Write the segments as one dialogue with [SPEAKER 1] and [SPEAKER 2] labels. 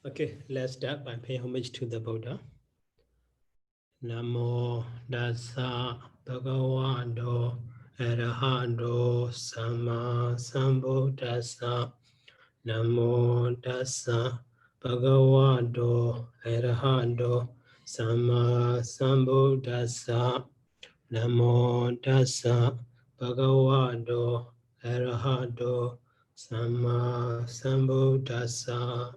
[SPEAKER 1] Okay, let's start by paying homage to the Buddha. Namo Dasa Bhagavato Arahato Sama Sambuddhassa. Namo Dasa Bhagavato Arahato Sama Sambuddhassa. Namo Dasa Bhagavato Arahato Sama Sambuddhassa.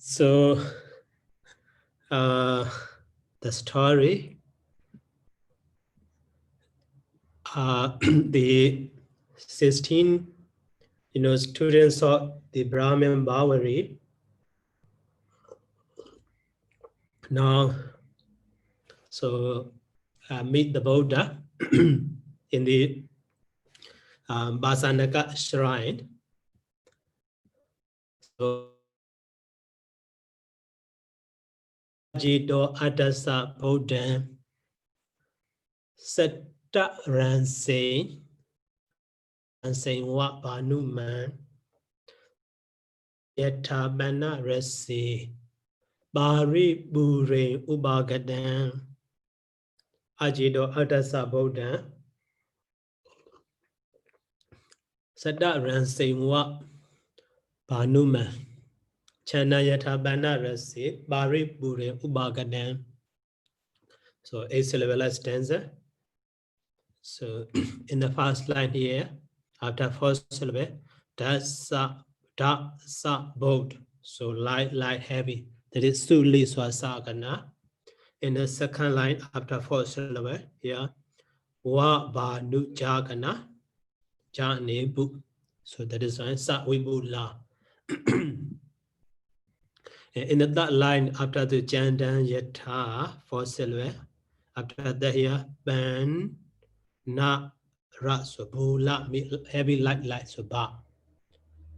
[SPEAKER 1] So, the story, the 16, students of the Brahmin Pāḷi now, so meet the Buddha in the Basanaka shrine. So, Jito Atasa Buddha Satta Ranse Ranse Wat Banuman Yeta Bana Resi Bari Bure Ubagadan Ajido Atasa Buddha Satta Ranse Wat Banuman Chana Yeta Bana Resi Bari Bure Ubagadan. So 8-syllable stanza. So in the first line here, after first syllable, dasa boat. So light, heavy. That is suli swasagana. In the second line, after fourth syllable, here, wa ba nu jagana, jane bu. So that is why sa wibula. In the third line, after the jandan yata, fourth syllable, after that here, ban na ra, so bula, heavy light, so ba.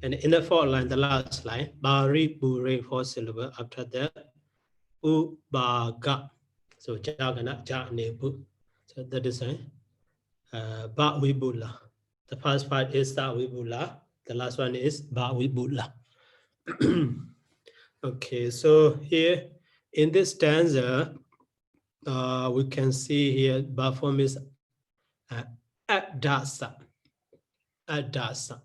[SPEAKER 1] And in the fourth line, the last line, bari bure, fourth syllable, after that, u ba ga, so jagana ja ne bu. So that is ba wibula. The first part is sa wibula, the last one is ba wibula. Okay, so here in this stanza, we can see here ba form is adasa. Adasa.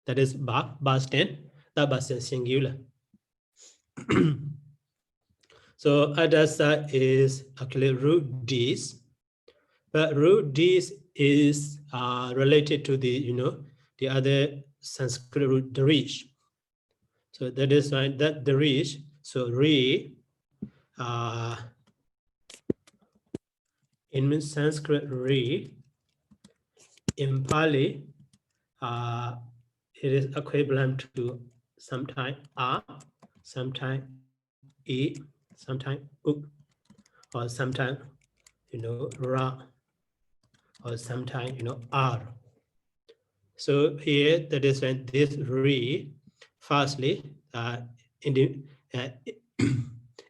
[SPEAKER 1] That is ba, stand, that ba stand singular. So adasa is actually root dis, but root dis is related to the the other Sanskrit root darish. So that is why that darish. So re in Sanskrit re in Pāli it is equivalent to sometime a, sometime e, sometime u, or sometime ra, or sometime r. So here that is when this re, firstly in the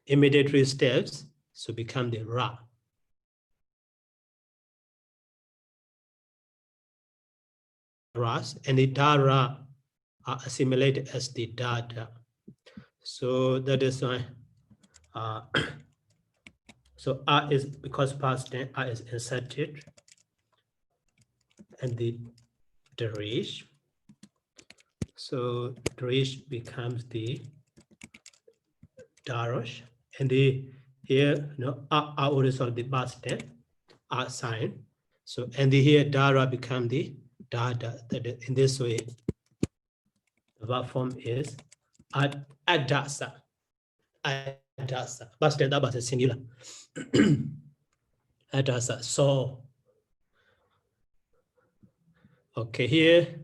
[SPEAKER 1] immediate steps, so become the ra. Ras and the dara are assimilated as the dada. So that is why so a is, because past tense a is inserted, and the darish. So darish becomes the darosh, and the here a also the past tense a sign. So and the here dara become the dada. That is, in this way, the verb form is adasa. Adasa. Past tense that was singular. Adasa. So okay, here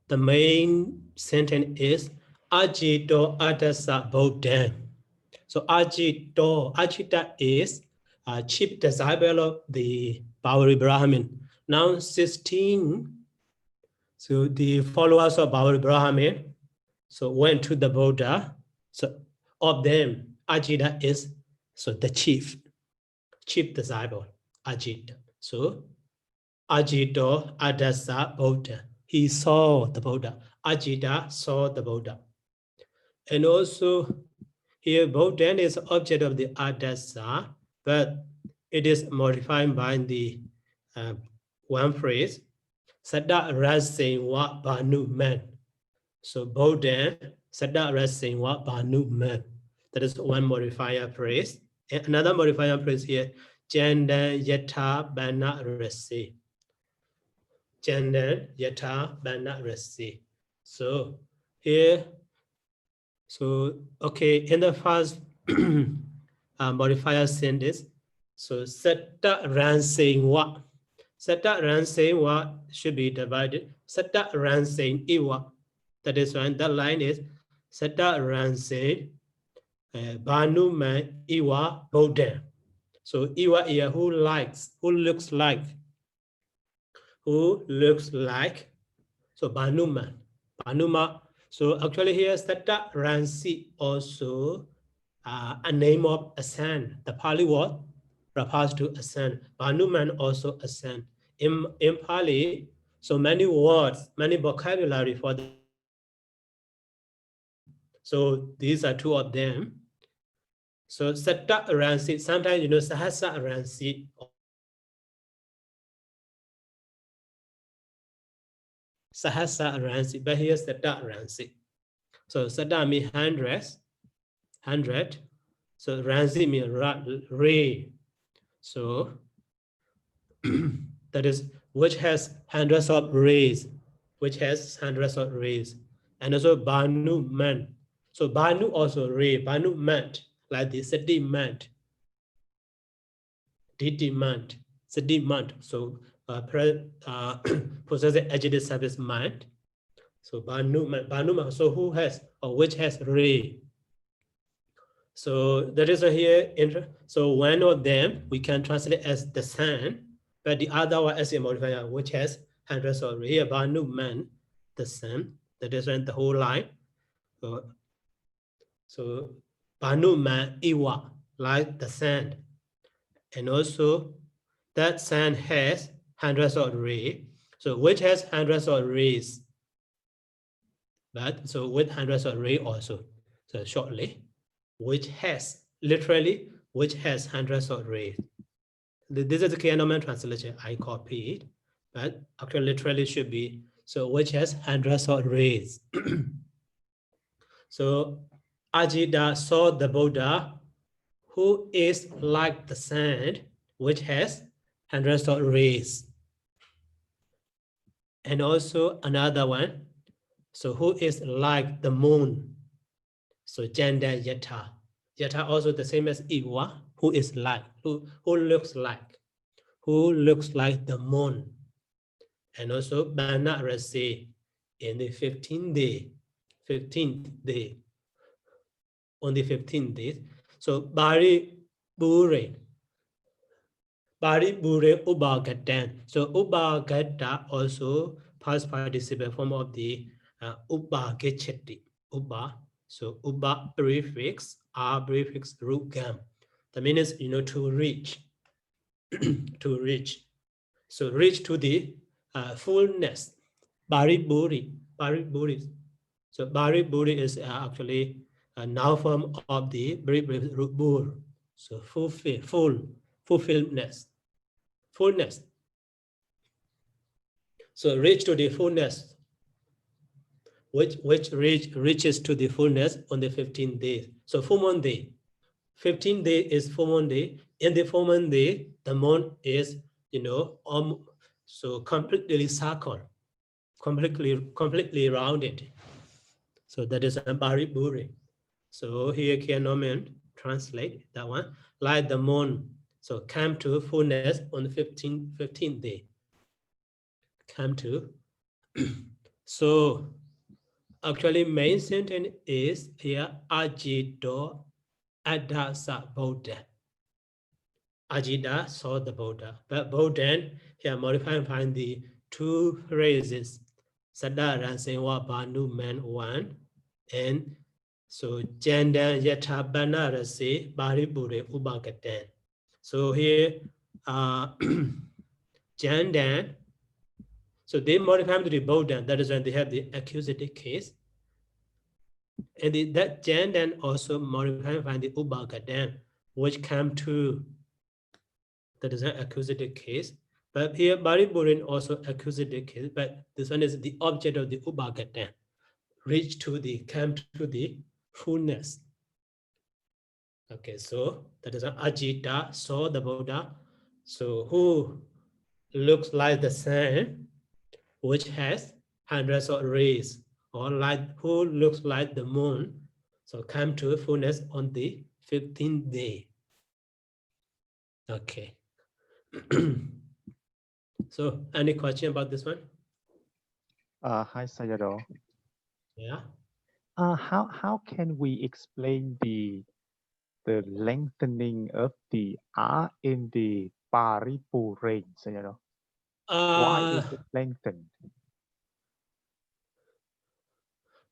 [SPEAKER 1] the main sentence is Ajito Adasa Bodhan. So Ajita is chief disciple of the Pāḷi Brahmin. Now 16, so the followers of Pāḷi Brahmin, so went to the Buddha. So of them, Ajita is so the chief. chief disciple, Ajita. So, Ajito Adasa Buddha. He saw the Buddha. Ajita saw the Buddha. And also, here Buddha is object of the Adasa, but it is modified by the one phrase, Sada Rasin Wa Banu Man. So Buddha, Sada Rasin Wa Banu Man. That is one modifier phrase. And another modifier phrase here, Janda Yata Bana Rasi. Janda Yata Bana Rasi. So here, so okay, in the first modifier sentence, so Sada Rasin Wa. Sada Ransing Wa should be divided. Sada Ransing Iwa. That is why that line is Sada Ransing Banu Man Iwa Bodhan. So Iwa here, who looks like. So Banu Man. Banuma. So actually here Sada Ransi also a name of a sun. The Pāļi word refers to a sun. Banu Man also a sun. In Pāļi, so many words, many vocabulary for the. So these are two of them. So Satta Ransi, sometimes you know Sahasa Ransi. Sahasa Ransi, but here's Satta Ransi. So Satta means 100. So Ransi means ray. So that is which has hundreds of rays, and also Banu Man. So Banu also ray, Banu meant like the Siddhi meant, Diti meant, Siddhi meant. So possessive adjective service meant. So Banu Man. So who has or which has ray. So that is here. So one of them we can translate as the sun, but the other one as a modifier, which has hundreds of rays. Here Banu Man, the sun. That is the whole line. So Banu Man Iwa, like the sand. And also that sand has hundreds of rays. So which has hundreds of rays. But so with hundreds of rays also. So shortly, which has, literally, which has hundreds of rays. This is the K-Norman translation I copied, but actually literally should be, so which has hundreds of rays. So Ajita saw the Buddha who is like the sand, which has hundreds of rays. And also another one, so who is like the moon. So Janda Yata. Yata also the same as Iwa, who is like, who looks like the moon. And also Bana Rasi in the 15th day. On the 15th day. So Pāļi Bure Ubagatan. So Ubagata also past participle form of the Ubagachati. Uba. So Uba prefix, R prefix, root gam. That means to reach. To reach. So reach to the fullness. Pāļi Buri. So Pāļi Buri is actually a noun form of the root bur. So fulfillment. Fullness. So reach to the fullness, which reaches to the fullness on the 15th day. So full moon day. 15th day is full moon day. In the full moon day, the moon is, so completely circled, completely rounded. So that is a Pāļi Buri. So here K-Norman translate that one, like the moon. So come to fullness on the 15th day. Come to. So actually main sentence is here Ajito Adasa Buddha. Ajita saw the Buddha. But Buddha here modifying find the two phrases. Sada Ransewa Banu Man 1 and so Janda Yata Bana Rasi Pāļi Bure Ubagatan. So here, Jandan. So they modify to the Bodhan. That is when they have the accusative case. And that Jandan also modify find the Ubagadan, which come to, that is an accusative case. But here, Bariburin also accusative case, but this one is the object of the Ubagadan, reach to the, come to the fullness. Okay, so that is an Ajita, saw the Buddha. So who looks like the sun, which has hundreds of rays, or light, who looks like the moon, so come to fullness on the 15th day. Okay. So any question about this one?
[SPEAKER 2] Hi, Sayadaw.
[SPEAKER 1] Yeah.
[SPEAKER 2] How can we explain the lengthening of the R in the Pāḷi, Sayadaw? Why is it lengthened?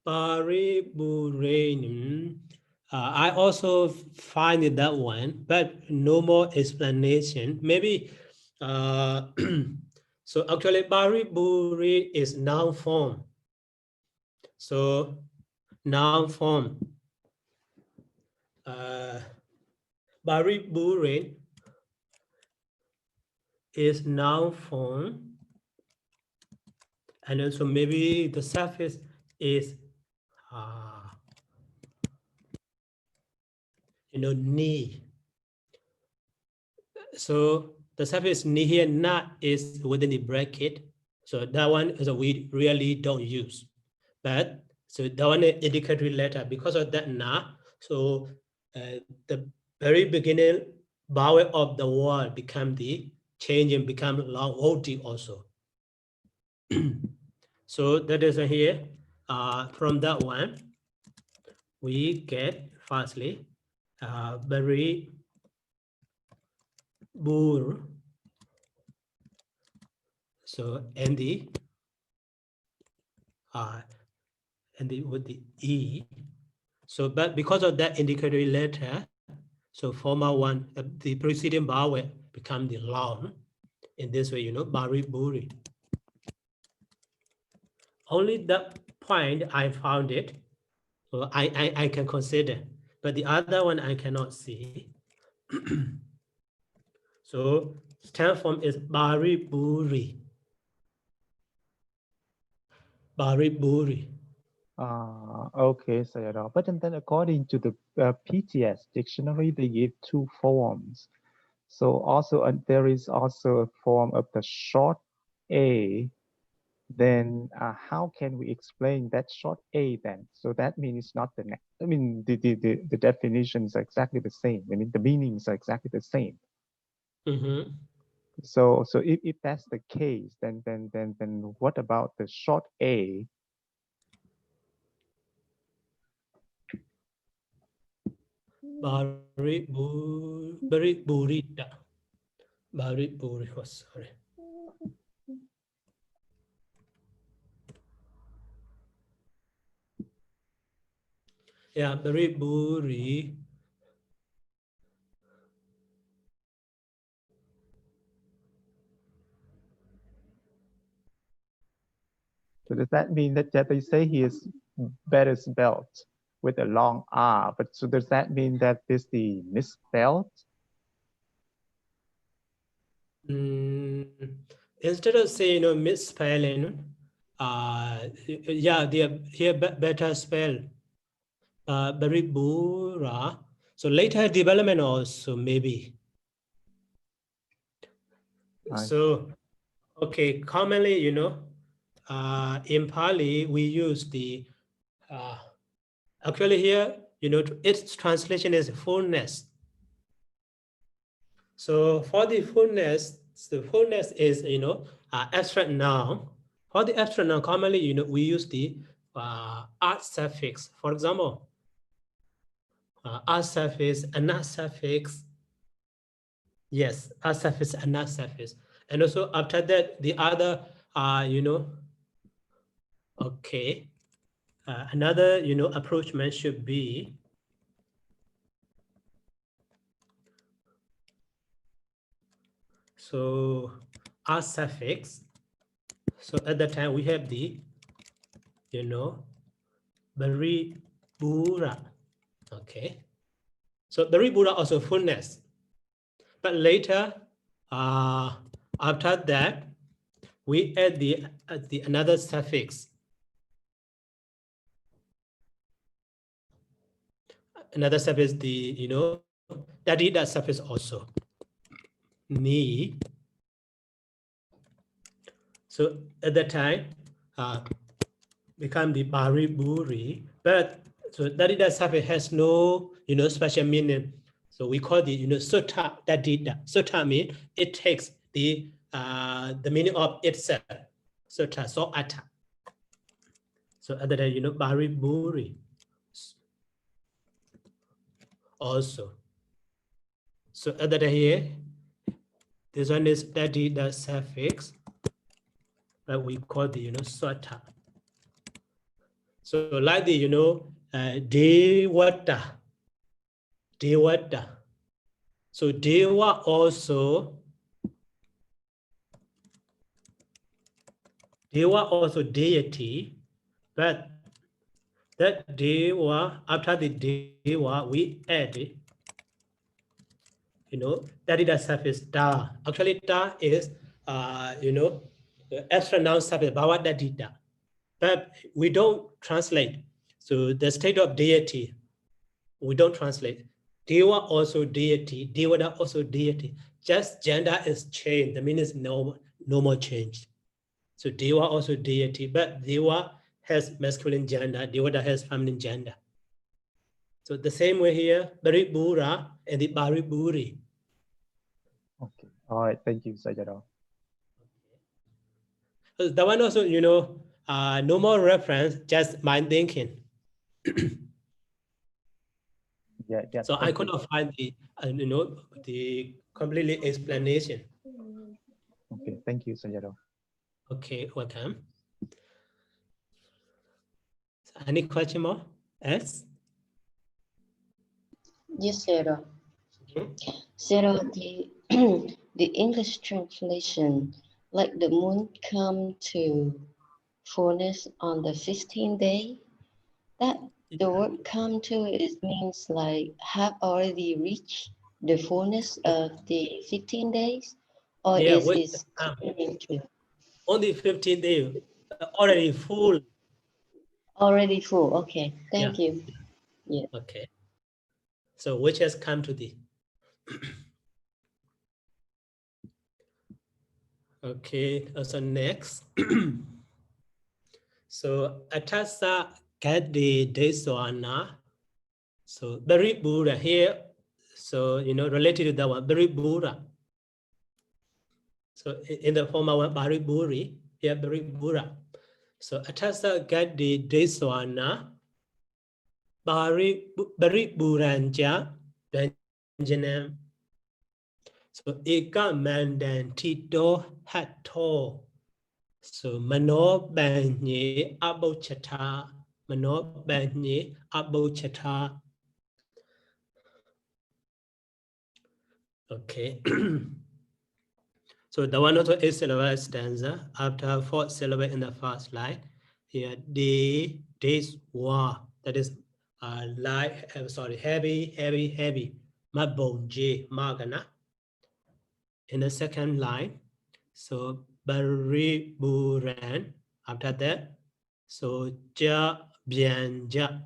[SPEAKER 1] Pariburenim. I also find it that one, but no more explanation. Maybe, so actually Pariburi is noun form. So noun form. Pariburi is noun form. And also maybe the surface is knee. So the surface knee here, not is within the bracket. So that one is a we really don't use. But so that one is indicatory letter because of that na. So the very beginning vowel of the word become the change and become long OT also. So that is here. From that one, we get firstly very bur. So and the with the E. So but because of that indicatory letter, so former one, the preceding vowel become the long. In this way, bari buri. Only that point I found it, so I can consider, but the other one I cannot see. So stem form is bari buri. Bari buri.
[SPEAKER 2] Okay, Sayadaw. But then according to the PTS dictionary, they give two forms. So also there is also a form of the short A. Then how can we explain that short A then? So that means it's not the next. I mean, the definitions are exactly the same. I mean, the meanings are exactly the same.
[SPEAKER 1] Mm-hmm.
[SPEAKER 2] So if that's the case, then what about the short A?
[SPEAKER 1] Bari burita. Bari buri. Oh, sorry. Yeah, bari buri.
[SPEAKER 2] So does that mean that they say he is better spelled with a long R? But so does that mean that this the misspelled?
[SPEAKER 1] Instead of saying misspelling, yeah, they are here better spell. Baribura. So later development also maybe. So okay, commonly, in Pāļi we use the actually here, its translation is fullness. So for the fullness is abstract noun. For the abstract noun, commonly we use the art suffix. For example, art suffix, another suffix. Yes, art suffix, another suffix, and also after that the other okay. Another approachment should be So R suffix. So at that time we have the, you know, Bari Bura. Okay. So Bari Bura also fullness. But later, after that, we add the another suffix. Another suffix, the, you know, that suffix also. Ni. So at that time, become the Bari Buri. But so that suffix has no, you know, special meaning. So we call the, you know, sutta dadida. Sutta means it takes the meaning of itself. Sutta, so atta. So other than, you know, Bari Buri also. So other than here, this one is dadida suffix, but we call the, you know, sutta. So like the, you know, dewata. Dewata. So Dewa also deity, but that Dewa, after the Dewa, we add, you know, that is the suffix da. Actually, da is, you know, the extra noun suffix, bhavatadita. But we don't translate. So the state of deity, we don't translate. Dewa also deity, Devada also deity. Just gender is changed. The meaning is no more change. So Deva also deity, but Deva has masculine gender, Devada has feminine gender. So the same way here, Bari Bura and the Bari Buri.
[SPEAKER 2] Okay. All right. Thank you, Sayadaw.
[SPEAKER 1] So that one also, you know, no more reference, just mind thinking.
[SPEAKER 2] Yeah.
[SPEAKER 1] So I could not find the, you know, the completely explanation.
[SPEAKER 2] Okay. Thank you, Sayadaw.
[SPEAKER 1] Okay, welcome. Any question more? Yes?
[SPEAKER 3] Yes, Sarah. Sarah, the English translation, like the moon come to fullness on the 15th day, that the word come to it means like have already reached the fullness of the 15 days, or
[SPEAKER 1] Yeah,
[SPEAKER 3] is coming to
[SPEAKER 1] only 15 days, already full.
[SPEAKER 3] already full? Okay, thank you. Yeah.
[SPEAKER 1] Okay. So which has come to thee? Okay, so next. So atasa kadi deswana. So very Buddha here. So, you know, related to that one, very Buddha. So in the former one, Bari Buri, here very Buddha. So atasa kadi deswana. Bari Buranja Benjamin. So eka mandan tito hatto. So mano banye abochata. Mano banye abochata. Okay. So the one also 8 syllable stanza after 4 syllable in the first line. Here day, days, wa. That is light, heavy. Mabonje magana. In the second line, so bariburan. After that, so ja bianja.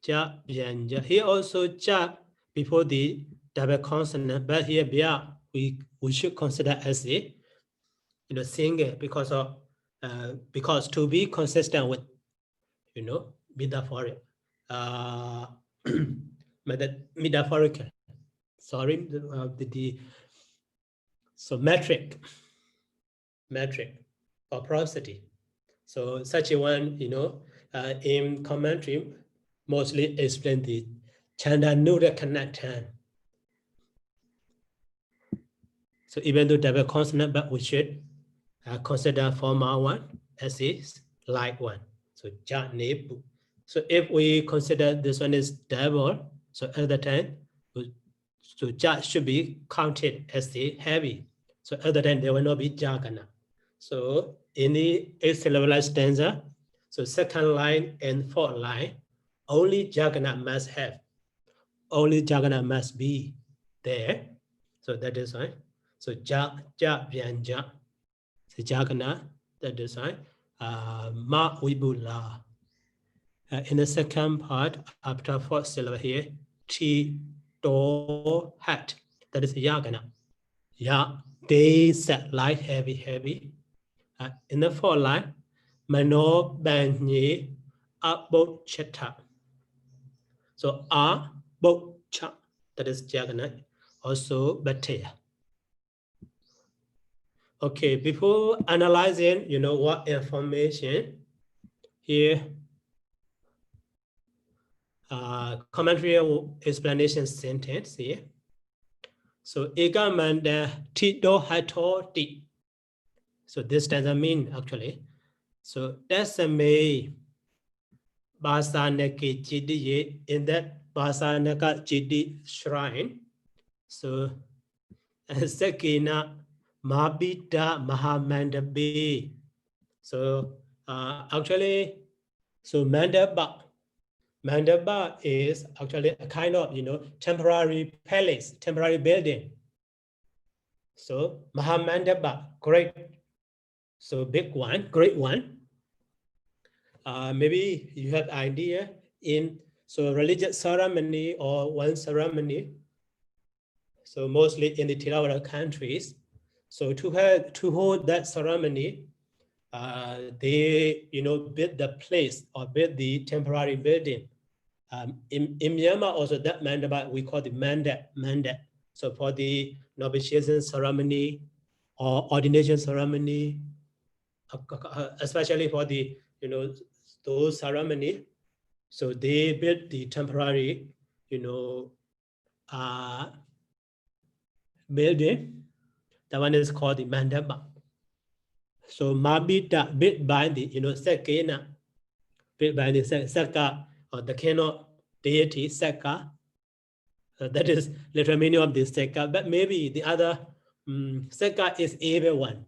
[SPEAKER 1] Here also ja before the double consonant, but here bia we should consider as a, you know, single because of because to be consistent with, you know, metaphoric metaphorical. Sorry, so metric or prosody. So such a one, you know, in commentary mostly explain the chanda nuda connectan. So even though double consonant, but we should consider formal one as is like one. So ja nebu. So if we consider this one is double, so at the time, so ja should be counted as the heavy. So other than there will not be Jagana. So in the 8-syllable stanza, so second line and fourth line, only Jagana must have. Only Jagana must be there. So that is why. So Ja, Ja, Vyanja. So Jagana, that is why. Ma Vibula. In the second part, after fourth syllable here, T, Do, Hat. That is Yagana. Ya, they set light, heavy, heavy. In the fourth line, Mano, Banyi, Abot, Cheta. So Bot, Cha. That is Jagana. Also, Batea. Okay, before analyzing, what information here, commentary explanation sentence here. So Egamanda Tito Hato Ti. So this doesn't mean actually. So that's a may Basanaki Chidi in that Basanaka Chidi shrine. So Sakina Mabita Mahamanda B. So actually, so Mandaba is actually a kind of temporary palace, temporary building. So Mahamandaba, great, so big one, great one. Maybe you have idea in religious ceremony or one ceremony. So mostly in the Theravada countries. So to hold that ceremony, they build the place or build the temporary building. In Myanmar also that mandapa we call the mandat. So for the novitiation ceremony or ordination ceremony, especially for the those ceremony, so they built the temporary building. That one is called the mandapa. So Mabita built by the Sekena, built by the Saka or the Keno deity Saka. That is literal meaning of this Saka, but maybe the other Saka is evil one.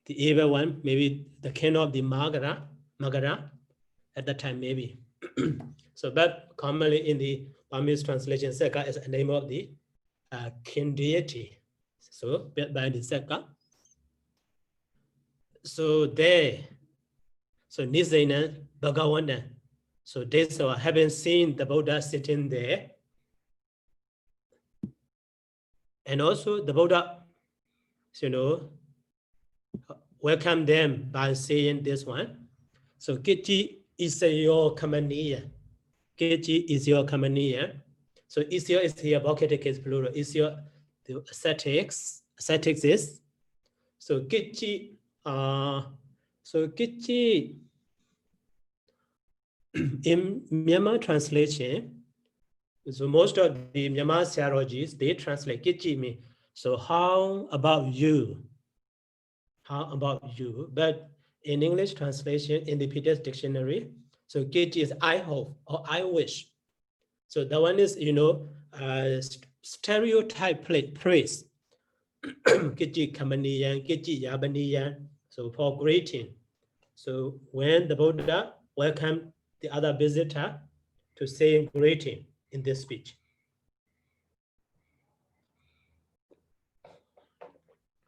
[SPEAKER 1] The evil one, maybe the Keno of the Magara at that time maybe. So but commonly in the Burmese translation, Saka is the name of the king deity. So built by the Saka. So there, so Nizena, Bhagawana, so they haven't seen the Buddha sitting there. And also the Buddha, welcome them by saying this one. So Kichi is your kamaniya. Kichi is your kamaniya. So Isyo is here, vocative case plural. Isyo, the ascetics is. So Kichi, in Myanmar translation, so most of the Myanmar Sayadaws, they translate Kichi me. So how about you? How about you? But in English translation, in the Peter's dictionary, so Kichi is I hope or I wish. So that one is, stereotype praise. Kichi kamaniyan, Kichi yabaniyan. So for greeting. So when the Buddha welcomed the other visitor to say greeting in this speech.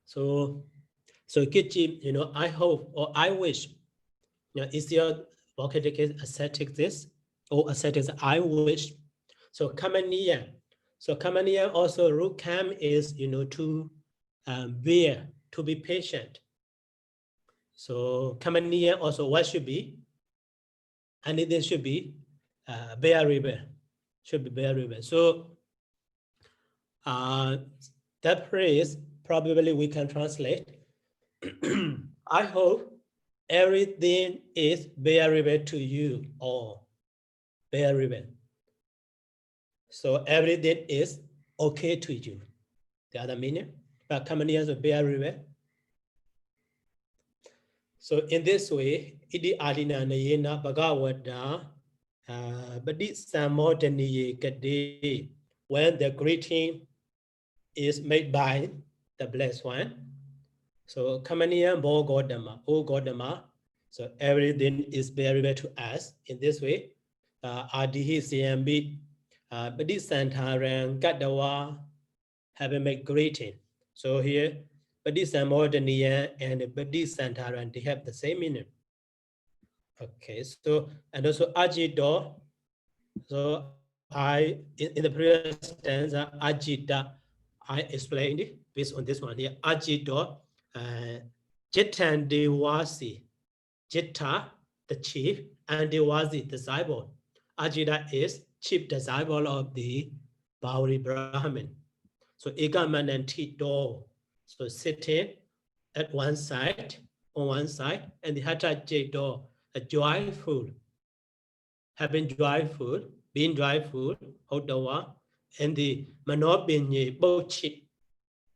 [SPEAKER 1] So Kichi, I hope or I wish, is your vocative case ascetic this or ascetic I wish. So kamaniya. So kamaniya also root kam is to bear, to be patient. So kamaniya also what should be? And it should be bearable. Should be bearable. So that phrase probably we can translate. I hope everything is bearable to you or bearable. So everything is okay to you. The other meaning, but kamaniya is bearable. So in this way, idi adina nayena bhagavata badi samodaniye kade, when the greeting is made by the blessed one. So Kamaniya Bo Godama, O Godama. So everything is bearable to us in this way. Adihi CMB, Badisantharan, Gadawa, have a make greeting. So here, Badisamordania and Badisantharan, they have the same meaning. Okay, so, and also Ajido. So in the previous stanza, Ajita, I explained it based on this one here. Ajido, Jitan Dewasi, Jita, the chief, and Dewasi, the disciple. Ajita is chief disciple of the Pāḷi Brahmin. So Igaman and Tito, so sitting at one side, on one side, and the Hatha Jido, a joyful, having joyful, being joyful, Hodawa, and the Manobinye Bochi,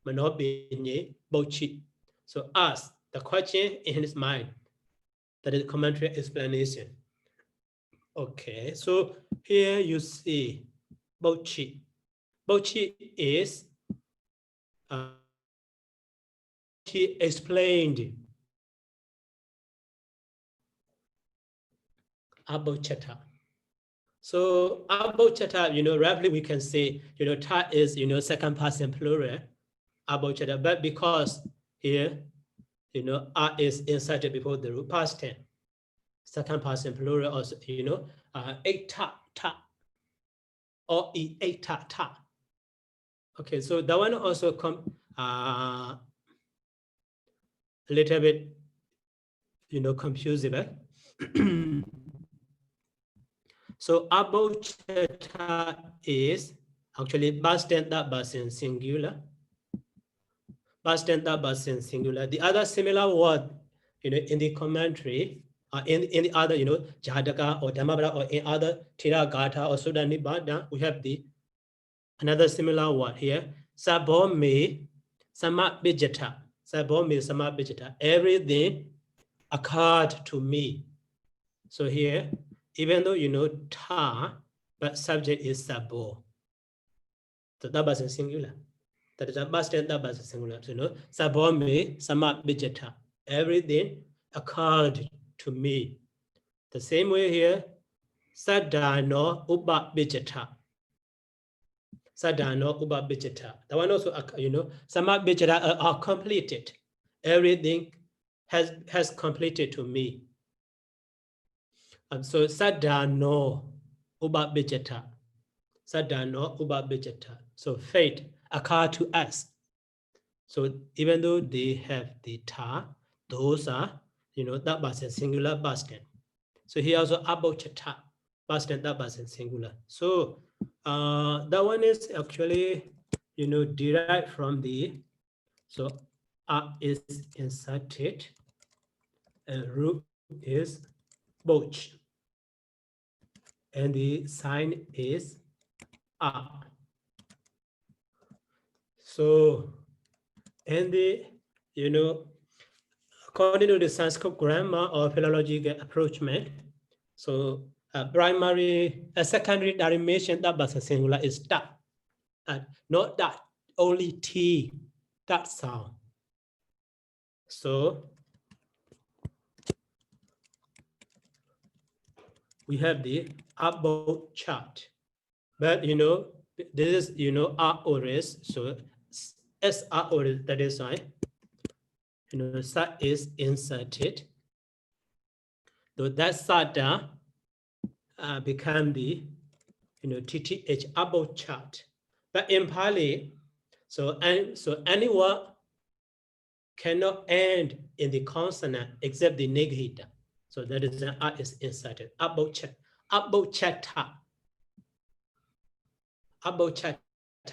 [SPEAKER 1] Manobinye Bochi. So ask the question in his mind. That is commentary explanation. Okay, so here you see Bochi. Bochi is he explained Abochata. So Abochata, roughly we can say, ta is, second person plural, Abochata, but because here, a is inserted before the root past tense, second person plural also, eta, ta, or eta, ta. Okay, so that one also come a little bit, confusing. So Abochata is actually past tense that was in singular. Past tense that was in singular. The other similar word, in the commentary, in the other, Jadaka or Dhammapada or in other Tira Gāthā or Sudhanibada, we have another similar word here. Sabome Samabhijata. Sabome Samabhijata. Everything occurred to me. So here, even though ta, but subject is sabo. So that was in singular. That is a past tense that was in singular. So sabome samabhijata. Everything occurred to me. The same way here, sadhano ubabhijata. Sadhano ubabhijata. The one also, samabhijata are completed. Everything has completed to me. And so sadhano ubabhijata. Sadhano ubabhijata. So fate occurred to us. So even though they have the ta, those are, that was a singular past tense. So here also abochata, past tense that was in singular. So that one is actually, derived from the, so a is inserted and root is boch. And the sign is a. So, and the, according to the Sanskrit grammar or philological approachment, so primary, secondary derivation that was a singular is ta, not that, only t, that sound. So we have the above chart, but this is R oris, so S R oris, that is why sa is inserted. So that sada become the TTH above chart. But in Pāļi, so any word cannot end in the consonant except the negative. So that is an R is inserted. Abochata. Abochata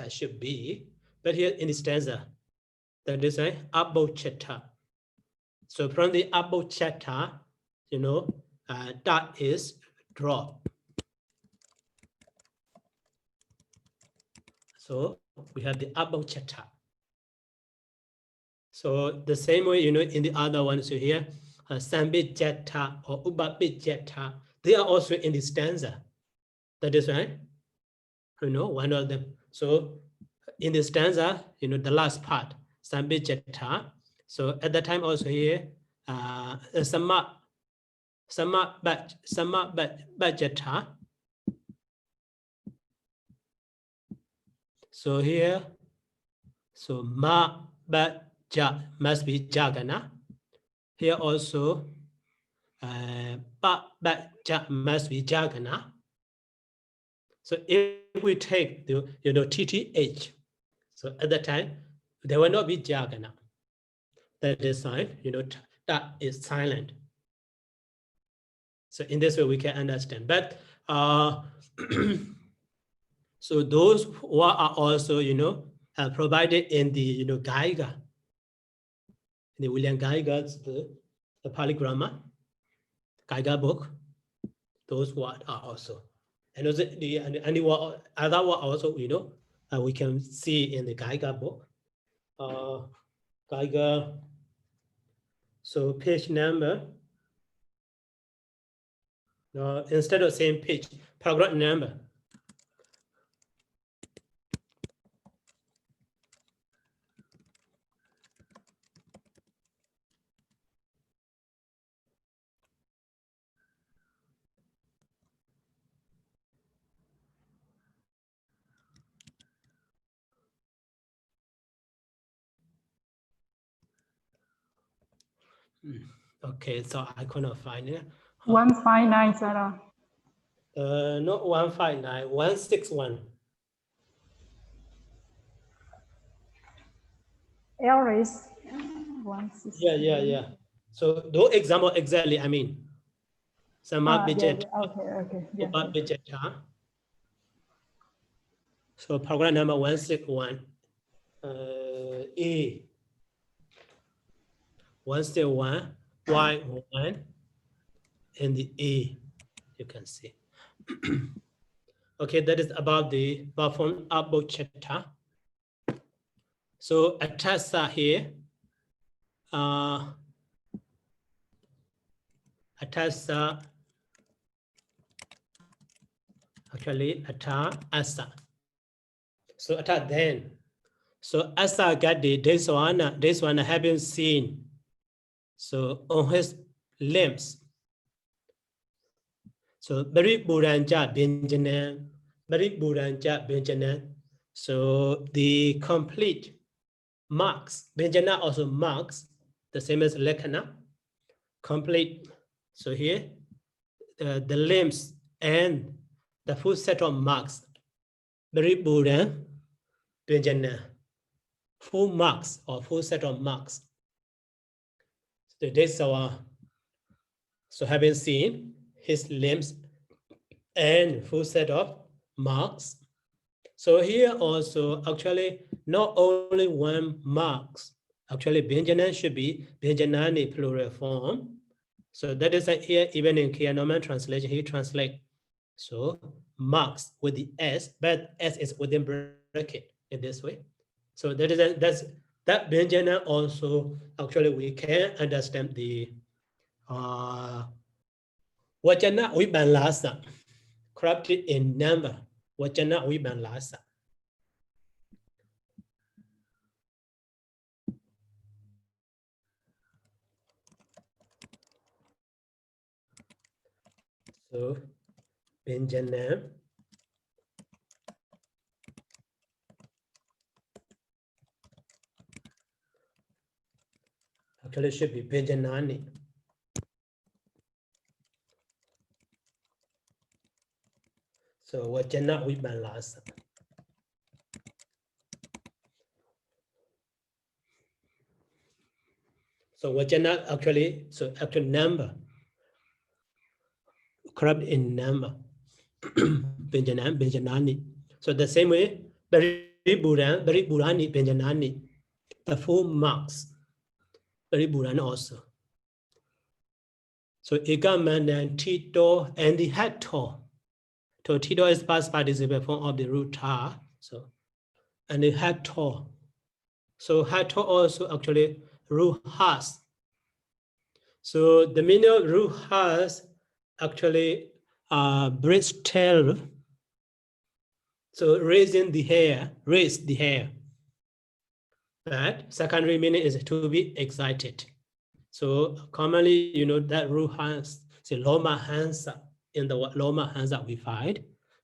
[SPEAKER 1] should be, but here in the stanza, that is a abochata. So from the abochata, that is drop. So we have the abochata. So the same way, in the other ones here, sambhijata or ubabhijata, they are also in the stanza. That is right. One of them. So in the stanza, the last part, Sambijata. So at that time also here, Sama Bajata. So here, so Ma Baja must be Jagana. Here also, Pa Baja must be Jagana. So if we take the TTH, so at that time there will not be Jagana. That is sign, that is silent. So in this way we can understand. But so those who are also provided in the Geiger, in the William Geiger's the Pāļi grammar, Geiger book, those words are also. And also the other word also we can see in the Geiger book. Geiger, so page number, instead of saying page, paragraph number. Okay, so I cannot find it.
[SPEAKER 4] 159, Sayadaw.
[SPEAKER 1] Not 159, 161.
[SPEAKER 4] Aries. 161.
[SPEAKER 1] Yeah. So those example exactly, I mean. Sama
[SPEAKER 4] Okay.
[SPEAKER 1] Bijeta. So program number 161. A. 161, Y1, and the A, you can see. Okay, that is about the perform aboceta. So atasa here, atasa, actually ata asa. So ata then. So asa got this one having seen. So on his limbs. So Bari Buranja Benjamin, Bari Buranja Benjamin. So the complete marks, Benjana also marks, the same as Lekana, complete. So here, the limbs and the full set of marks, Bari Buran Benjana, full marks or full set of marks. So this our, so having seen his limbs and full set of marks. So here also actually not only one marks, actually Benjamin should be Benjanani plural form. So that is here even in Kia Norman translation, he translate so marks with the S, but S is within bracket in this way. So that Benjamin also actually we can understand the Wajana Wiban Lasa, corrupted in number, Wajana Wiban Lasa. So Benjamin, actually should be Benjanani. So Wajana Wiban Lasa. So Wajana actually, so actual number, corrupt in number, Benjanani. So the same way, Bari Burani, Benjanani, the full marks, Bari Burani also. So Igaman and Tito and the Hato. So Tito is past participle form of the root ta. So and the Hato. So Hato also actually root has. So the meaning of root has actually bridge tail. So raising the hair, raise the hair. but secondary meaning is to be excited. So commonly, you know, that rule has, say, loma hansa, in the loma hansa we find.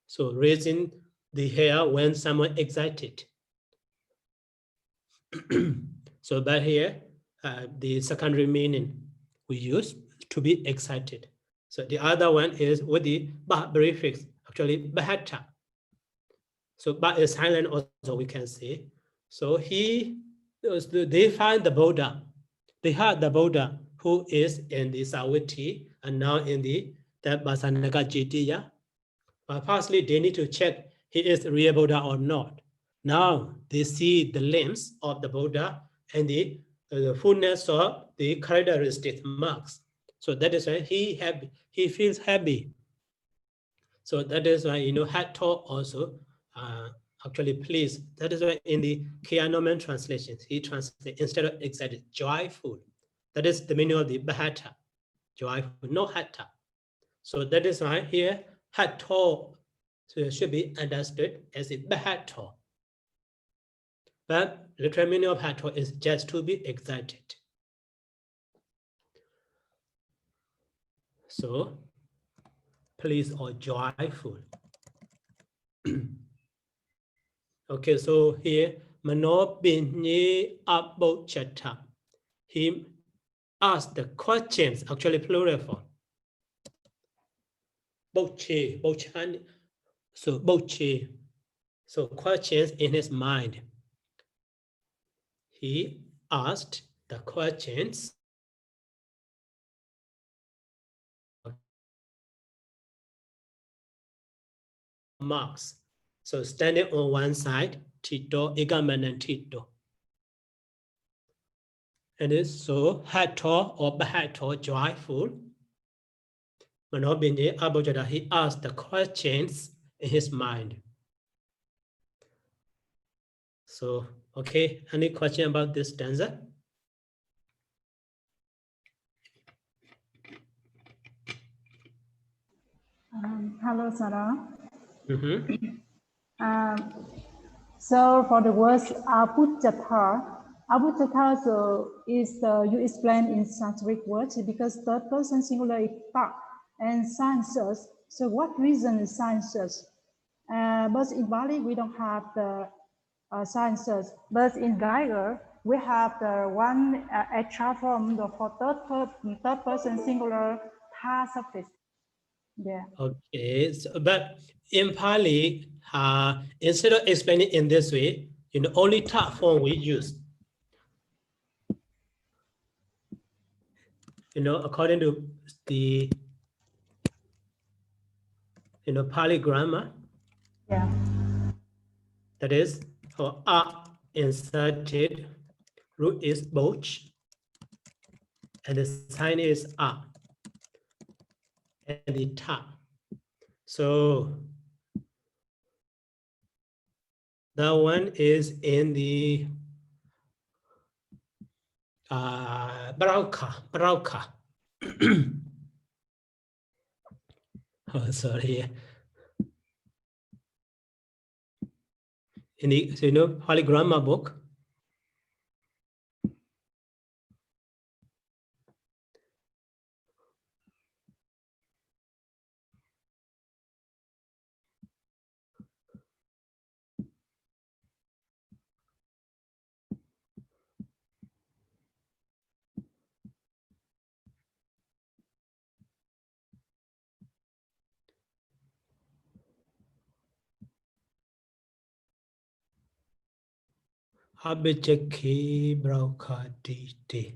[SPEAKER 1] So raising the hair when someone excited. So but here, the secondary meaning we use to be excited. So the other one is with the ba prefix, actually bahata. So ba is silent also, we can say. So they find the Buddha. They had the Buddha who is in the Sawiti and now in the Basanaka Jitiya. But firstly, they need to check he is real Buddha or not. Now they see the limbs of the Buddha and the fullness of the characteristic marks. So that is why he feels happy. So that is why, you know, Hatto also actually pleased. That is why in the Kianoman translation, he translates instead of excited, joyful. That is the meaning of the Bahata, joyful, no Hatta. So that is why here Hatto should be understood as a Bahato. But literal meaning of Hatto is just to be excited. So pleased or joyful. Okay, so here Mano Binye Abochata. He asked the questions, actually plural form. Boche, Bochan. So Boche. So questions in his mind. He asked the questions. Marks. So standing on one side, Tito, Igaman and Tito. And it's so Hato or Bahato, joyful. Manobinye Abojada, he asked the questions in his mind. So, okay, any question about this stanza?
[SPEAKER 4] Hello, Sarah. So for the words Abujjata so is you explain in Sanskrit words because third person singular is ta and sciences. So what reason is sciences? But in Pāļi we don't have the sciences. But in Geiger we have the one extra form for third person singular ta suffix. Yeah.
[SPEAKER 1] Okay, so, but in Pāļi, instead of explaining in this way, you know, only ta form we use. You know, according to the, you know, Pāļi grammar.
[SPEAKER 4] Yeah.
[SPEAKER 1] That is, for a inserted, root is boch, and the sign is a, and the ta. So that one is in the Brauka. Oh, sorry. In the, so you know, Pāļi grammar book. Abhijaki Brauka Diti.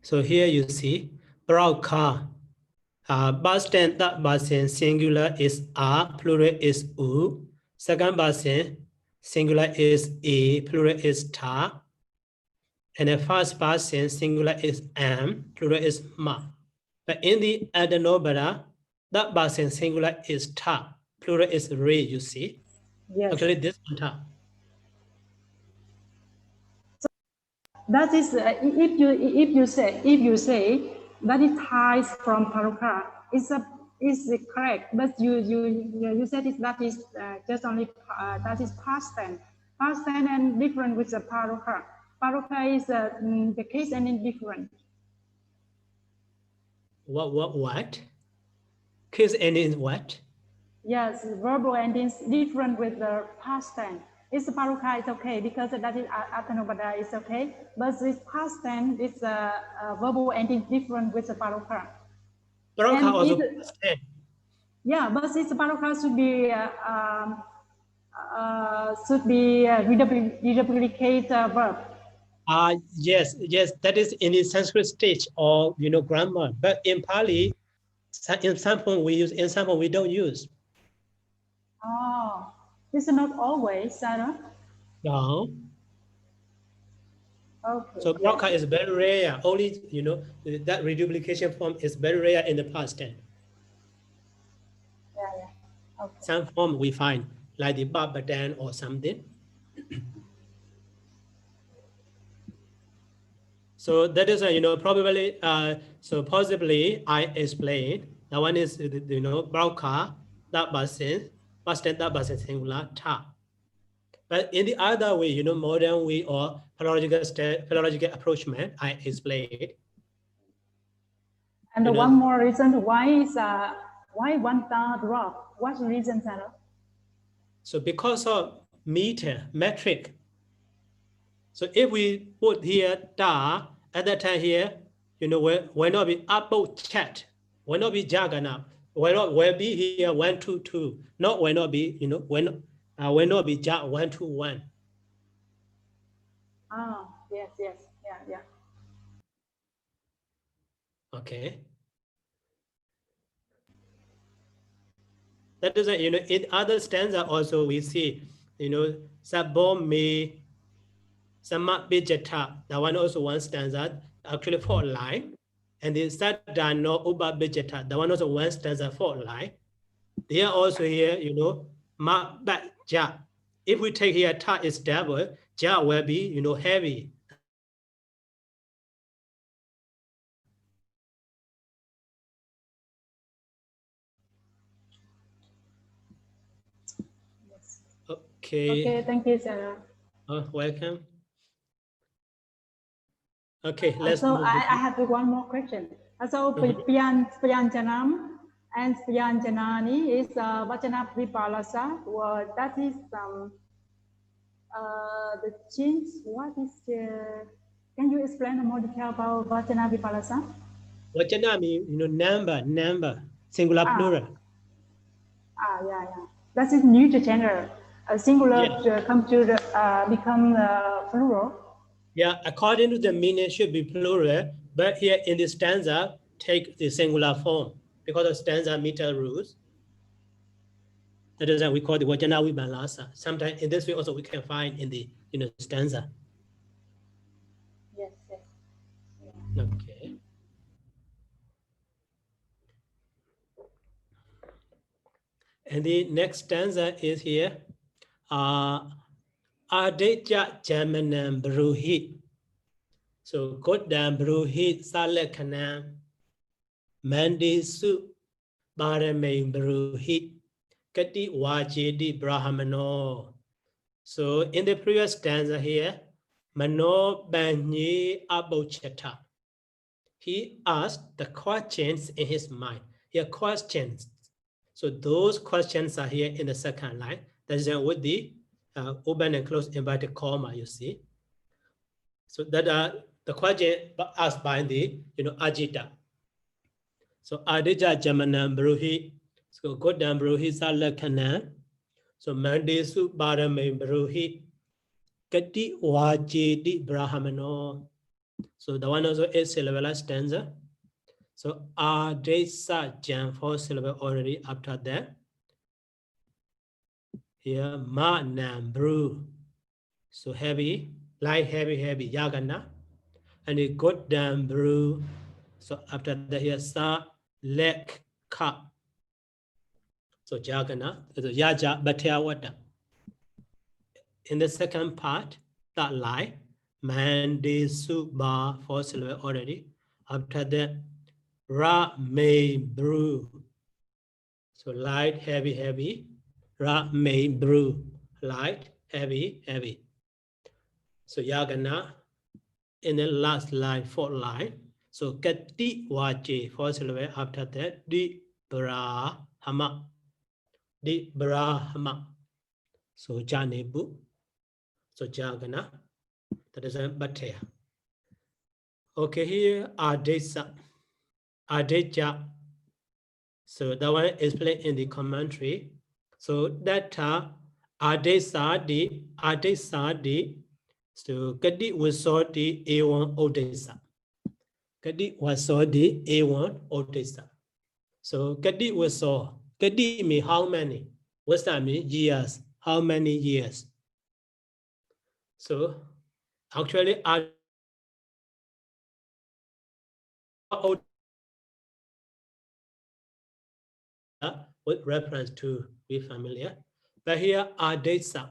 [SPEAKER 1] So here you see Brauka. Basten, that basen singular is a, plural is u. Second basen singular is e, plural is ta. And the first basen singular is am, plural is ma. But in the Adenobara, that basen singular is ta, plural is re, you see.
[SPEAKER 4] Yes.
[SPEAKER 1] Actually, this one ta.
[SPEAKER 4] So that is if you say that it ties from Paruka, it's a is correct, but you said that is just only that is past tense. Past tense and different with the paroka. Paroka is the case ending different.
[SPEAKER 1] What? Case ending what?
[SPEAKER 4] Yes, verbal endings different with the past tense. It's paroka is okay because that is atanopada is okay, but this past tense is verbal ending different with the paroka.
[SPEAKER 1] Paroka also past tense.
[SPEAKER 4] Yeah, but this paroka should be reduplicate verb.
[SPEAKER 1] Yes, that is in the Sanskrit stage or grammar. But in Pali, in some form we use, in some form we don't use.
[SPEAKER 4] Oh, this is not always, Sarah.
[SPEAKER 1] No.
[SPEAKER 4] Okay.
[SPEAKER 1] So paroka is very rare. Only that reduplication form is very rare in the past tense.
[SPEAKER 4] Yeah. Okay.
[SPEAKER 1] Some form we find like the babadan or something. So that is probably so possibly I explained that one is paroka that person past tense that person singular ta. But in the other way, modern way or philological approachment, I explained.
[SPEAKER 4] And one more reason why is why one ta drop? What reason, Sarah?
[SPEAKER 1] So because of metric. So if we put here ta at that time here, will not be upper chat, will not be jagana, will be here 1 2 2. Not will not be will not be ja 1 2 1.
[SPEAKER 4] Ah, yes, yeah.
[SPEAKER 1] Okay. That is in other stanza also we see, Sabo me Sama Bijata, that one also one stanza, actually 4 line. And the Sadano Uba Bijata, that one also one stanza 4 line. Here also here, Ma Ba Ja. If we take here ta is double, Ja will be heavy.
[SPEAKER 4] Yes.
[SPEAKER 1] Okay.
[SPEAKER 4] Okay, thank you, Sarah.
[SPEAKER 1] Welcome. Okay, let's
[SPEAKER 4] so
[SPEAKER 1] move.
[SPEAKER 4] I have one more question. So Pyanjanam and Pyanjanani is Vachana Vipalasa, or that is the change. What is can you explain more detail about Vachana Vipalasa?
[SPEAKER 1] Vachana means number, singular plural.
[SPEAKER 4] Yeah. That is new to gender. A singular come to become plural.
[SPEAKER 1] Yeah, according to the meaning should be plural, but here in the stanza take the singular form because of stanza meter rules. That is why we call the Vajana Vibalasa. Sometimes in this way also we can find in the stanza.
[SPEAKER 4] Yes.
[SPEAKER 1] Okay. And the next stanza is here. Aditya Jamanam Bruhi. So Godam Bruhi Salakhanam Mandi Su Barame Bruhi Kati Wajidi Brahmano. So in the previous stanza here, Mano Banyi Abochata. He asked the questions in his mind. Here questions. So those questions are here in the second line. That is with the open and closed inverted comma, you see. So that are the question asked by the Ajita. So Adija Jamanam Bruhi. So Godam Bruhi Salakana. So Mandesu Barame Bruhi. Kati Wajidi Brahmano. So the one also is syllable stanza. So Adesa Jan 4 syllable already after that. Here Ma Nam Bru. So heavy, light, heavy, Yagana. And it got down Bru. So after that here Sa Lek Ka. So Jagana, so Yaja Bhatia Wata. In the second part, that line, Mandi Su Ba 4 syllable already. After that, Ra Me Bru. So light, heavy, heavy. Ra, main, brew. Light, heavy, heavy. So yagana in the last line, fourth line. So kati waje, first syllable after that, di brahama. Di brahama. So janebu. So jagana. That is a bataya. Okay, here adesa. Adeja. So that one is explained in the commentary. So that adesa di. So kadi waso di A1 odesa. Kadi waso di A1 odesa. So kadi waso. Kadi mean how many? What's that mean? Years. How many years? So actually with reference to be familiar. But here adesa.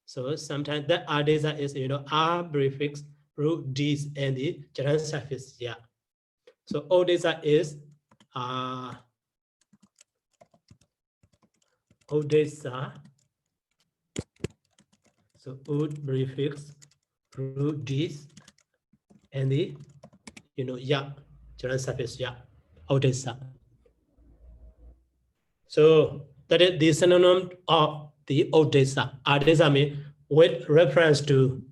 [SPEAKER 1] So sometimes that adesa is a prefix, root dis and the gerund suffix. Yeah. So odesa is odesa. So ud prefix, root dis and the ya gerund suffix. Yeah. Odesa. So that is the synonym of the odesa. Adesa means with reference to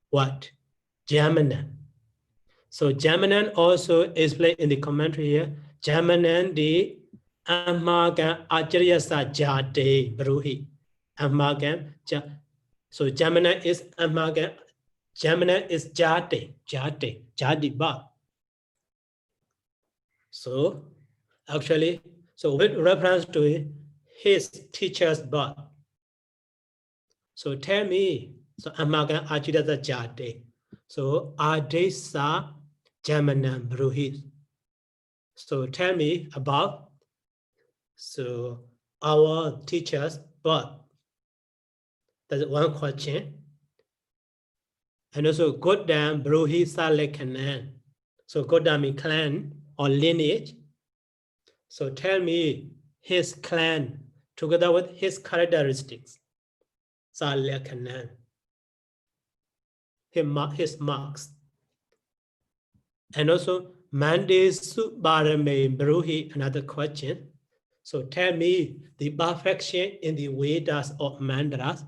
[SPEAKER 1] what? German. So German also is played in the commentary here. German the Amagan Ajaryasa Jade Bruhi. Amagan. So German is Amagan. German is Jade. Jadi Ba. So actually, so with reference to his teacher's birth. So tell me, so Amagan Ajaryasa Jade. So Adesa Jamanan Bruhit. So tell me about our teachers, but that's one question. And also Godam Bruhi Salekanan. So Godam means clan or lineage. So tell me his clan together with his characteristics. Salekanan. His marks. And also Mande Subarame Bruhi, another question. So tell me the perfection in the Vedas or mantras,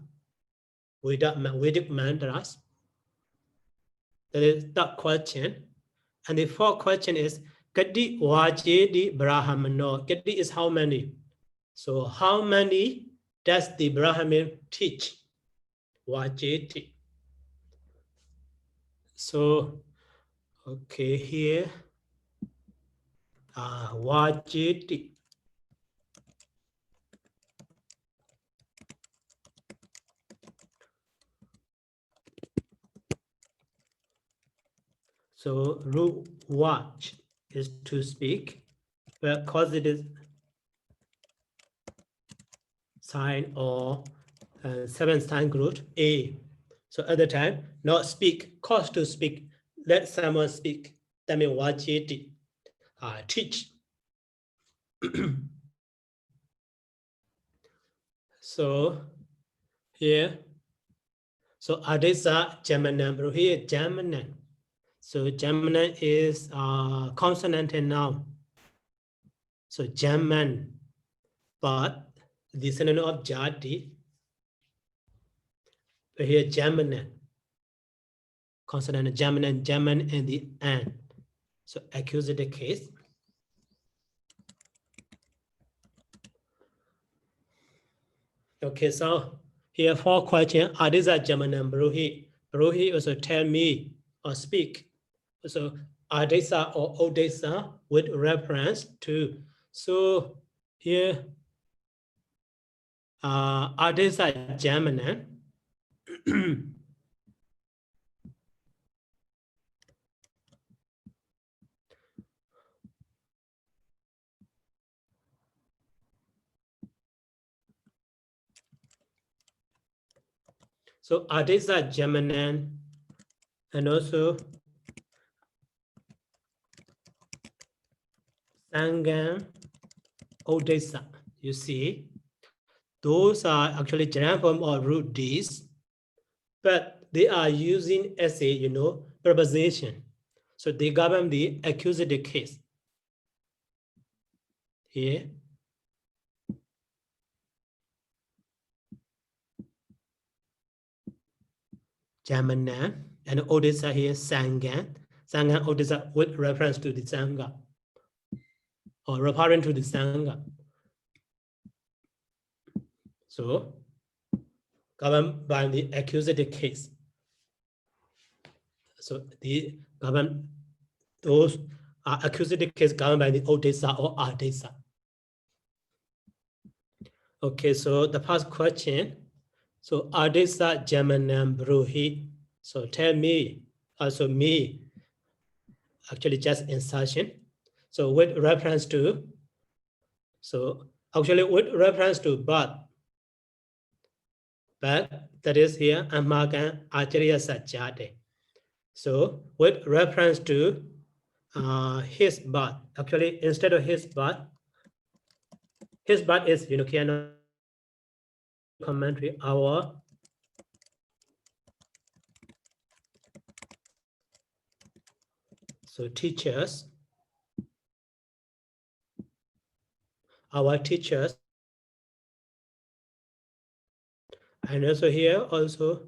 [SPEAKER 1] Vedic mantras. That is that question. And the fourth question is Kadi Wajedi Brahmano. Kadi is how many? So how many does the Brahmin teach? Wajedi. So okay, here Wajedi. So root watch is to speak, because it is sign or seventh sign root A. So at the time, not speak, cause to speak, let someone speak. That means wajiti, teach. So here, so adesa Jamanan, here Jamanan. So Jamanan is consonant and noun. So German, but the synonym of Jati, but here German, consonant German and the N. So accusative case. Okay, so here 4 questions. Adisa German and Bruhi. Bruhi also tell me or speak. So Adisa or Odessa with reference to. So here Adisa German. So Adesa German and also Sangam Odessa. You see, those are actually gerund form or root Ds, but they are using as a preposition. So they govern the accusative case. Here. Jamana and Odessa here Sangan. Sangan Odessa with reference to the Sangha or referring to the Sangha. So governed by the accusative case. So the governed those are accusative case governed by the Odessa or Ardessa. Okay, so the first question. So Ardessa Jamanam Bruhi. So tell me, also me, actually just insertion. So with reference to, so actually with reference to but that is here Amagan Acharya Sajjate. So with reference to his but, actually instead of his but is Kiano commentary our so teachers, our teachers, and also here also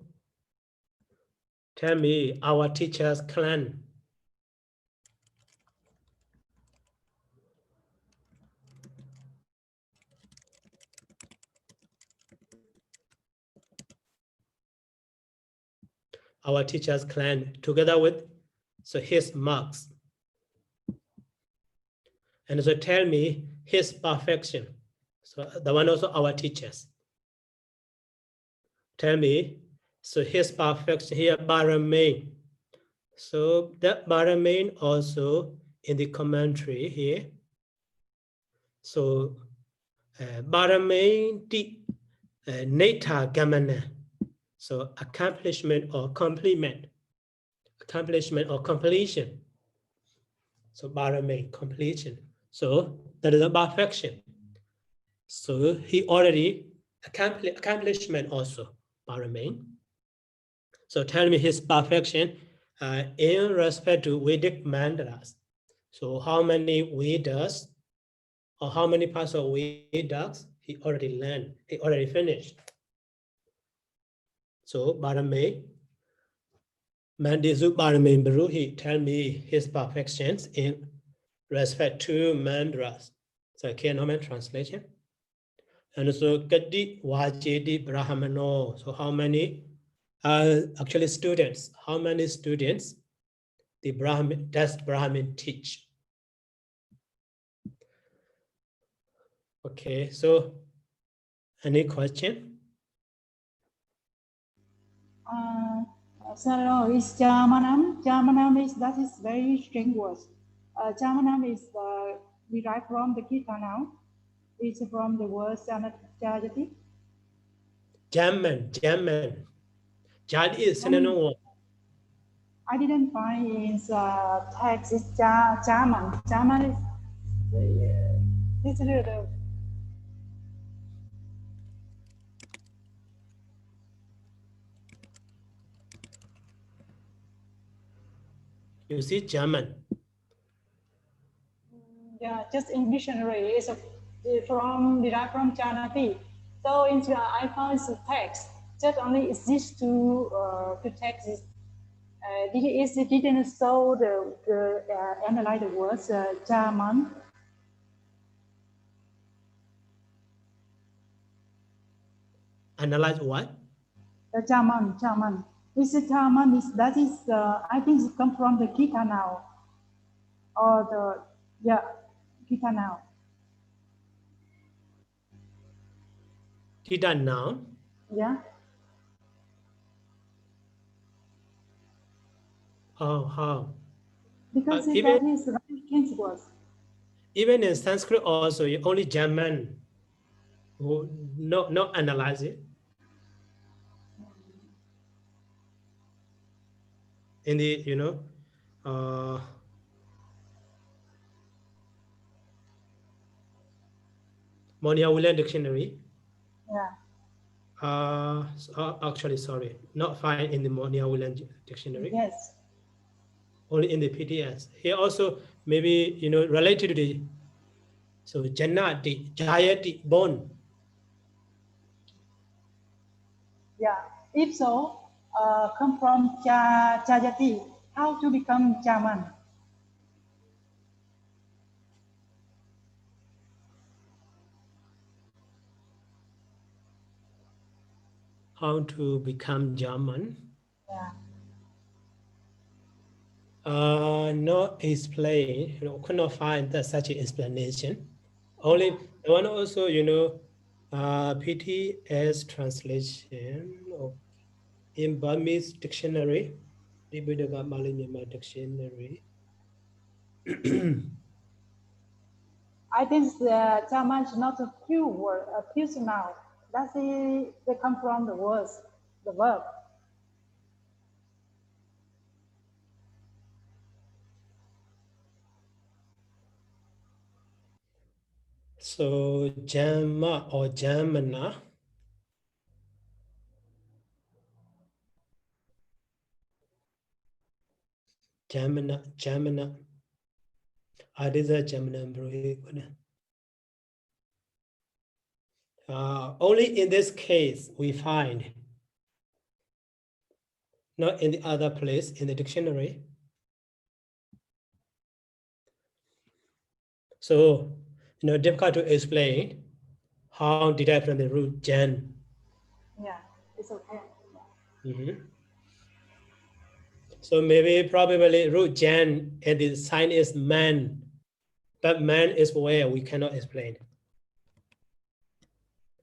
[SPEAKER 1] tell me our teachers clan. Our teachers clan together with so his marks. And so tell me his perfection. So the one also our teachers. Tell me, so his perfection here, Baramain. So that Baramain also in the commentary here. So Baramain di Neta Gamana. So accomplishment or complement. Accomplishment or completion. So Baramain, completion. So that is a perfection. So he already accomplishment also Baramain. So tell me his perfection in respect to Vedic mantras. So how many Vedas or how many parts of Vedas he already learned, he already finished. So Barame, Mandizu Barame Baruhi, tell me his perfections in respect to mantras. So Kianoman translation. And so Gadi Wajedi Brahmano. So how many actually students? How many students the Brahmin does Brahmin teach? Okay, so any question?
[SPEAKER 4] Sayadaw is Jamanam. Jamanam is that is very strange word. Jamanam is derived from the Gita now. It's from the word Jayati.
[SPEAKER 1] Jaman. Jad is synonym.
[SPEAKER 4] I didn't find in text. It's Jaman. Jaman is it's the
[SPEAKER 1] You see German.
[SPEAKER 4] yeah, just in dictionary is from derived from Janati. So in I found the text just only exists to text is. It didn't show the analyze the words Jaman.
[SPEAKER 1] Analyze what?
[SPEAKER 4] Jaman. This is Jaman is that is I think it comes from the Gita now. Or the Gita now.
[SPEAKER 1] Kita noun.
[SPEAKER 4] Yeah.
[SPEAKER 1] How?
[SPEAKER 4] Because
[SPEAKER 1] Even,
[SPEAKER 4] that is very strange words.
[SPEAKER 1] even in Sanskrit also, you only German who no analyze it. In the Monia Woolen dictionary.
[SPEAKER 4] Yeah.
[SPEAKER 1] Actually, sorry, not find in the Monia Woolen dictionary.
[SPEAKER 4] Yes.
[SPEAKER 1] Only in the PTS. Here also maybe related to the Jannati, Jayati, born.
[SPEAKER 4] Yeah. If so, come from Jayati. How to become Jaman?
[SPEAKER 1] How to become Jaman?
[SPEAKER 4] Yeah.
[SPEAKER 1] Not explain. Could not find such an explanation. Only the one also PTS translation of in Burmese dictionary, Dibudaka Mali dictionary.
[SPEAKER 4] I think Jaman is not a pure word, a pure noun. They come from the words, the verb.
[SPEAKER 1] So Jama or Jamana. Jamana. Adiza Jamana. Only in this case we find, not in the other place in the dictionary. So, difficult to explain how derived from the root Jan.
[SPEAKER 4] Yeah, it's okay.
[SPEAKER 1] So maybe probably root Jan and the sign is man, but man is where we cannot explain.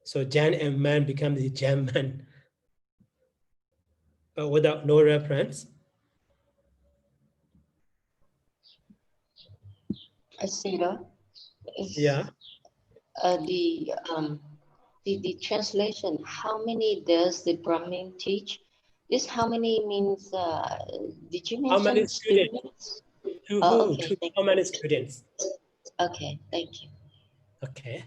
[SPEAKER 1] So Jan and man become the Jaman, but without no reference.
[SPEAKER 3] Issariya,
[SPEAKER 1] Yeah.
[SPEAKER 3] The translation, how many does the Brahmin teach? This how many means, did you mention
[SPEAKER 1] How many students? To who?
[SPEAKER 3] Okay,
[SPEAKER 1] To how many students?
[SPEAKER 3] Okay, thank you.
[SPEAKER 1] Okay.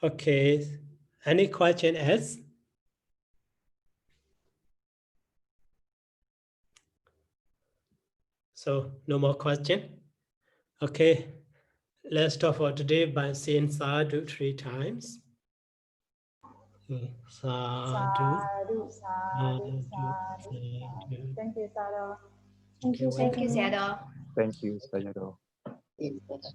[SPEAKER 1] Okay. Any question else? So no more question. Okay. Let's stop for today by saying sadhu 3 times. Sadhu.
[SPEAKER 4] Sadhu, sadhu, sadhu. Thank you, Sayadaw.
[SPEAKER 1] Thank you,
[SPEAKER 5] Sayadaw.
[SPEAKER 2] Thank you, Sayadaw.
[SPEAKER 3] Yes,